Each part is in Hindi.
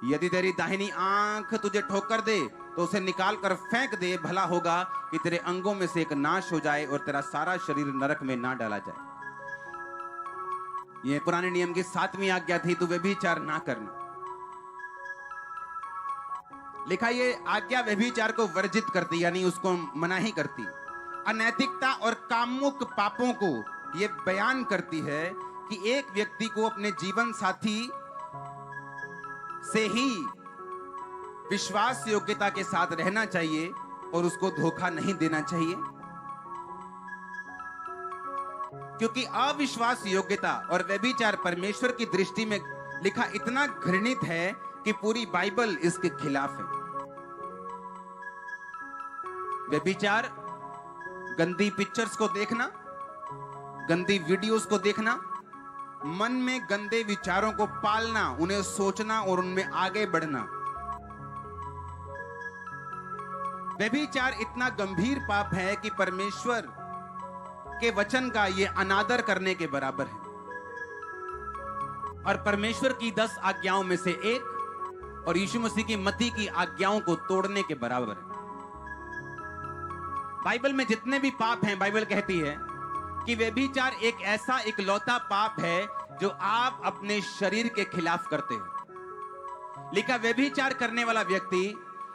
यदि तेरी दाहिनी आंख तुझे ठोकर दे तो उसे निकाल कर फेंक दे, भला होगा कि तेरे अंगों में से एक नाश हो जाए और तेरा सारा शरीर नरक में ना डाला जाए। यह पुराने नियम की 7वीं आज्ञा थी, तू व्यभिचार ना करना। लिखा ये आज्ञा व्यभिचार को वर्जित करती, यानी उसको मनाही करती। अनैतिकता और कामुक पापों को यह बयान करती है कि एक व्यक्ति को अपने जीवन साथी से ही विश्वास योग्यता के साथ रहना चाहिए और उसको धोखा नहीं देना चाहिए, क्योंकि अविश्वास योग्यता और व्यभिचार परमेश्वर की दृष्टि में लिखा इतना घृणित है कि पूरी बाइबल इसके खिलाफ है। व्यभिचार, गंदी पिक्चर्स को देखना, गंदी वीडियोस को देखना, मन में गंदे विचारों को पालना, उन्हें सोचना और उनमें आगे बढ़ना। व्यभिचार इतना गंभीर पाप है कि परमेश्वर के वचन का यह अनादर करने के बराबर है और परमेश्वर की 10 आज्ञाओं में से एक और यीशु मसीह की मत्ती की आज्ञाओं को तोड़ने के बराबर है। बाइबल में जितने भी पाप हैं, बाइबल कहती है कि व्यभिचार एक ऐसा इकलौता पाप है जो आप अपने शरीर के खिलाफ करते हो। लिखा, व्यभिचार करने वाला व्यक्ति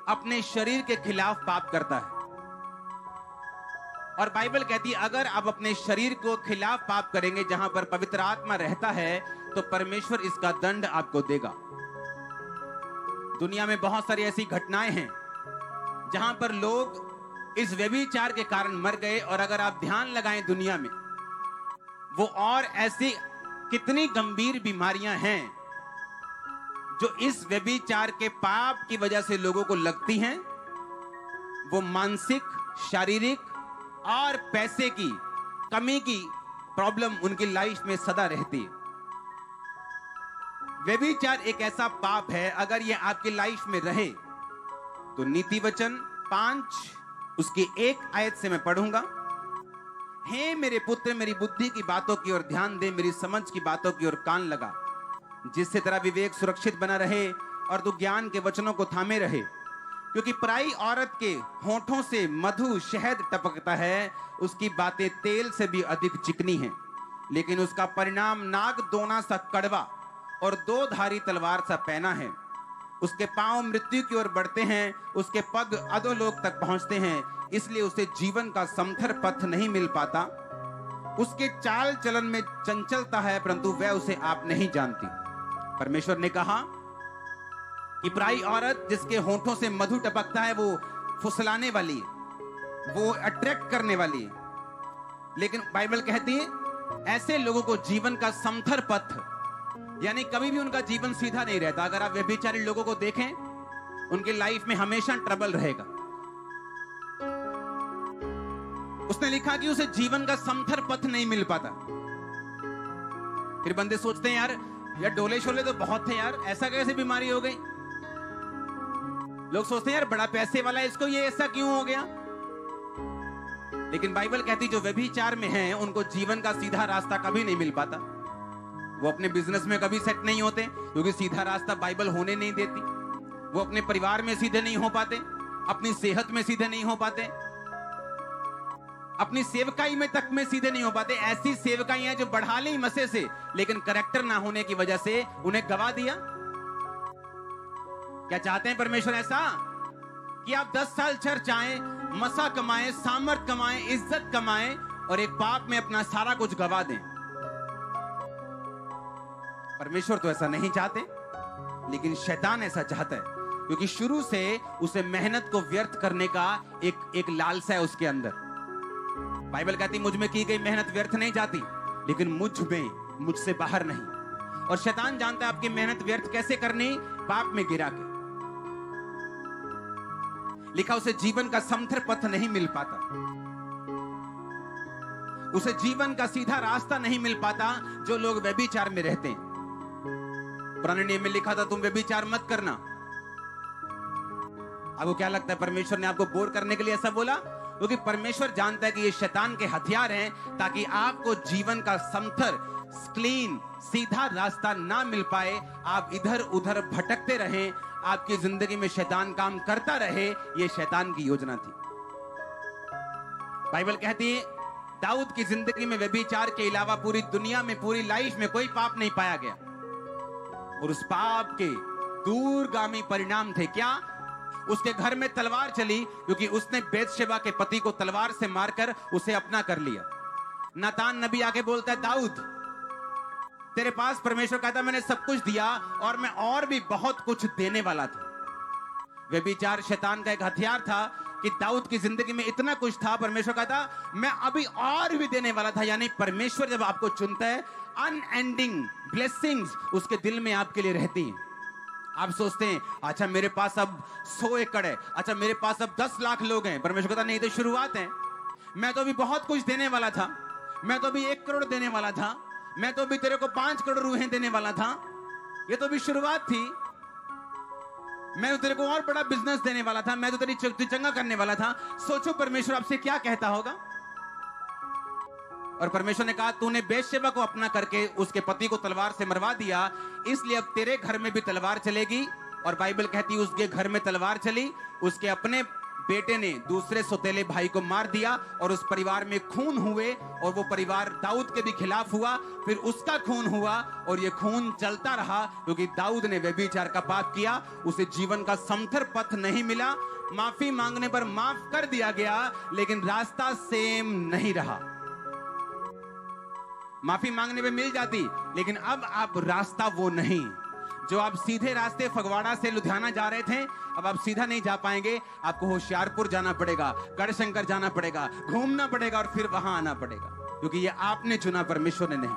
अपने शरीर के खिलाफ पाप करता है। और बाइबल कहती है अगर आप अपने शरीर को खिलाफ पाप करेंगे जहां पर पवित्र आत्मा रहता है तो परमेश्वर इसका दंड आपको देगा। दुनिया में बहुत सारी ऐसी घटनाएं हैं जहां पर लोग इस व्यभिचार के कारण मर गए, और अगर आप ध्यान लगाएं दुनिया में वो और ऐसी कितनी गंभीर बीमारियां हैं जो इस व्यभिचार के पाप की वजह से लोगों को लगती हैं। वो मानसिक, शारीरिक और पैसे की कमी की प्रॉब्लम उनकी लाइफ में सदा रहती है। व्यभिचार एक ऐसा पाप है, अगर ये आपकी लाइफ में रहे तो नीति वचन 5 उसकी 1 आयत से मैं पढ़ूंगा। हे मेरे पुत्र, मेरी बुद्धि की बातों की ओर ध्यान दे, मेरी समझ की बातों की ओर कान लगा, जिससे तेरा विवेक सुरक्षित बना रहे और तू ज्ञान के वचनों को थामे रहे। क्योंकि पराई औरत के होठों से मधु शहद टपकता है, उसकी बातें तेल से भी अधिक चिकनी हैं, लेकिन उसका परिणाम नाग दोना सा कड़वा और 2 धारी तलवार सा पैना है। उसके पांव मृत्यु की ओर बढ़ते हैं, उसके पग अधोलोक तक पहुंचते हैं, इसलिए उसे जीवन का समथर पथ नहीं मिल पाता। उसके चाल चलन में चंचलता है, परंतु वह उसे आप नहीं जानती। परमेश्वर ने कहा कि पराई औरत जिसके होठों से मधु टपकता है वो फुसलाने वाली है, वो अट्रैक्ट करने वाली है, लेकिन बाइबल कहती है ऐसे लोगों को जीवन का समथर पथ, यानी कभी भी उनका जीवन सीधा नहीं रहता। अगर आप व्यभिचारी लोगों को देखें, उनकी लाइफ में हमेशा ट्रबल रहेगा। उसने लिखा कि उसे जीवन का समथर पथ नहीं मिल पाता। फिर बंदे सोचते हैं यार डोले शोले तो बहुत थे यार, ऐसा कैसे बीमारी हो गई। लोग सोचते हैं यार बड़ा पैसे वाला है, इसको ये ऐसा क्यों हो गया। लेकिन बाइबल कहती जो व्यभिचार में है उनको जीवन का सीधा रास्ता कभी नहीं मिल पाता। वो अपने बिजनेस में कभी सेट नहीं होते, क्योंकि सीधा रास्ता बाइबल होने नहीं देती। वो अपने परिवार में सीधे नहीं हो पाते, अपनी सेहत में सीधे नहीं हो पाते, अपनी सेवकाई में तक में सीधे नहीं हो पाते। ऐसी सेवकाई हैं जो बढ़ा ली मसे से, लेकिन करैक्टर ना होने की वजह से उन्हें गवा दिया। क्या चाहते हैं परमेश्वर? ऐसा कि आप 10 साल चर्च आए, मसा कमाएं, सामर्थ कमाएं, इज्जत कमाएं और एक पाप में अपना सारा कुछ गवा दें। परमेश्वर तो ऐसा नहीं चाहते, लेकिन शैतान ऐसा चाहता है, क्योंकि शुरू से उसे मेहनत को व्यर्थ करने का एक लालसा है उसके अंदर। बाइबल कहती मुझ में की गई मेहनत व्यर्थ नहीं जाती, लेकिन मुझसे बाहर नहीं। और शैतान जानता है आपकी मेहनत व्यर्थ कैसे करनी, पाप में गिरा के। लिखा उसे जीवन का समथर पथ नहीं मिल पाता, उसे जीवन का सीधा रास्ता नहीं मिल पाता जो लोग व्यभिचार में रहते हैं। पुराने नियम में लिखा था तुम व्यभिचार मत करना। आपको क्या लगता है परमेश्वर ने आपको बोर करने के लिए ऐसा बोला? क्योंकि परमेश्वर जानता है कि ये शैतान के हथियार हैं ताकि आपको जीवन का समथर, क्लीन सीधा रास्ता ना मिल पाए, आप इधर उधर भटकते रहें, आपकी जिंदगी में शैतान काम करता रहे, यह शैतान की योजना थी। बाइबल कहती है दाऊद की जिंदगी में व्यभिचार के अलावा पूरी दुनिया में, पूरी लाइफ में कोई पाप नहीं पाया गया, और उस पाप के दूरगामी परिणाम थे क्या? उसके घर में तलवार चली क्योंकि उसने बेतशेबा के पति को तलवार से मारकर उसे अपना कर लिया। नातान नबी आके बोलता है दाऊद तेरे पास परमेश्वर कहता मैंने सब कुछ दिया और मैं और भी बहुत कुछ देने वाला था। व्यभिचार शैतान का एक हथियार था कि दाऊद की जिंदगी में इतना कुछ था, परमेश्वर कहता मैं अभी और भी देने वाला था। यानी परमेश्वर जब आपको चुनता है, अनएंडिंग ब्लेसिंग्स उसके दिल में आपके लिए रहती हैं। आप सोचते हैं अच्छा मेरे पास अब 100 एकड़ है, अच्छा मेरे पास अब 10 लाख लोग हैं। परमेश्वर कहता नहीं, तो शुरुआत है। मैं तो अभी बहुत कुछ देने वाला था, मैं तो अभी 1 करोड़ देने वाला था, मैं तो अभी तेरे को 5 करोड़ रूहें देने वाला था, ये तो अभी शुरुआत थी। मैं तो तेरे को और बड़ा बिजनेस देने वाला था, मैं तो तेरी चंगा करने वाला था। सोचो परमेश्वर आपसे क्या कहता होगा। और परमेश्वर ने कहा तूने बेतशेबा को अपना करके उसके पति को तलवार से मरवा दिया, इसलिए अब तेरे घर में भी तलवार चलेगी। और बाइबल कहती है उसके घर में तलवार चली, उसके अपने बेटे ने दूसरे सौतेले भाई को मार दिया और उस परिवार में खून हुए, और वो परिवार दाऊद के भी खिलाफ हुआ, फिर उसका खून हुआ और ये खून चलता रहा क्योंकि दाऊद ने व्यभिचार का पाप किया। उसे जीवन का समथर पथ नहीं मिला, माफी मांगने पर माफ कर दिया गया, लेकिन रास्ता सेम नहीं रहा। माफी मांगने पे मिल जाती, लेकिन अब आप रास्ता वो नहीं जो आप सीधे रास्ते फगवाड़ा से लुधियाना जा रहे थे, अब आप सीधा नहीं जा पाएंगे, आपको होशियारपुर जाना पड़ेगा, गढ़शंकर जाना पड़ेगा, घूमना पड़ेगा और फिर वहां आना पड़ेगा, क्योंकि ये आपने चुना, परमेश्वर ने नहीं।